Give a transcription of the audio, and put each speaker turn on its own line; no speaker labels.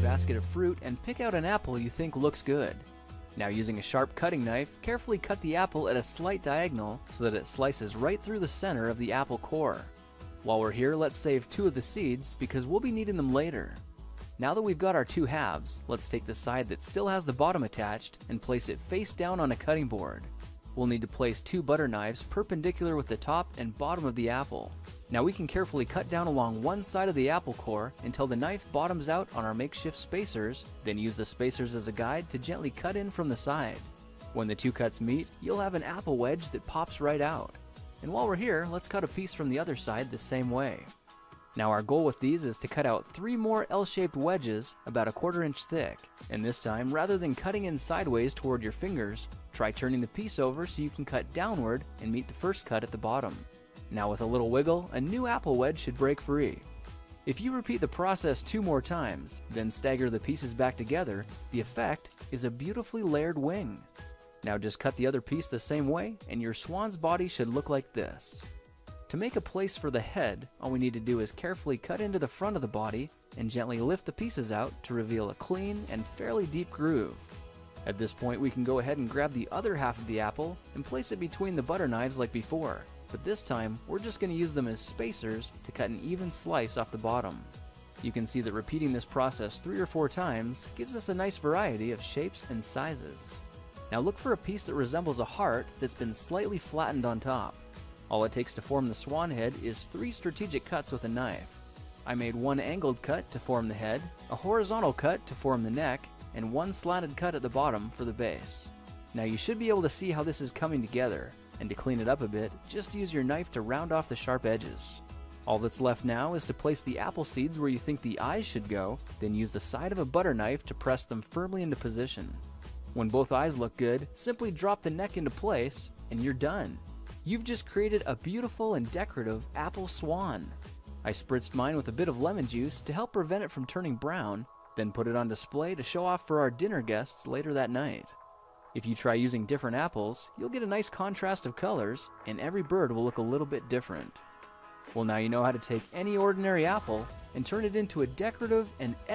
basket of fruit and pick out an apple you think looks good. Now, using a sharp cutting knife, carefully cut the apple at a slight diagonal so that it slices right through the center of the apple core. While we're here, let's save 2 of the seeds because we'll be needing them later. Now that we've got our 2 halves, let's take the side that still has the bottom attached and place it face down on a cutting board. We'll need to place 2 butter knives perpendicular with the top and bottom of the apple. Now we can carefully cut down along one side of the apple core until the knife bottoms out on our makeshift spacers, then use the spacers as a guide to gently cut in from the side. When the 2 cuts meet, you'll have an apple wedge that pops right out. And while we're here, let's cut a piece from the other side the same way. Now our goal with these is to cut out 3 more L-shaped wedges about 1/4 inch thick. And this time, rather than cutting in sideways toward your fingers, try turning the piece over so you can cut downward and meet the first cut at the bottom. Now with a little wiggle, a new apple wedge should break free. If you repeat the process 2 more times, then stagger the pieces back together, the effect is a beautifully layered wing. Now just cut the other piece the same way and your swan's body should look like this. To make a place for the head, all we need to do is carefully cut into the front of the body and gently lift the pieces out to reveal a clean and fairly deep groove. At this point, we can go ahead and grab the other half of the apple and place it between the butter knives like before, but this time we're just going to use them as spacers to cut an even slice off the bottom. You can see that repeating this process 3 or 4 times gives us a nice variety of shapes and sizes. Now look for a piece that resembles a heart that's been slightly flattened on top. All it takes to form the swan head is 3 strategic cuts with a knife. I made 1 angled cut to form the head, a horizontal cut to form the neck, and 1 slanted cut at the bottom for the base. Now you should be able to see how this is coming together, and to clean it up a bit, just use your knife to round off the sharp edges. All that's left now is to place the apple seeds where you think the eyes should go, then use the side of a butter knife to press them firmly into position. When both eyes look good, simply drop the neck into place, and you're done. You've just created a beautiful and decorative apple swan. I spritzed mine with a bit of lemon juice to help prevent it from turning brown, then put it on display to show off for our dinner guests later that night. If you try using different apples, you'll get a nice contrast of colors, and every bird will look a little bit different. Well, now you know how to take any ordinary apple and turn it into a decorative and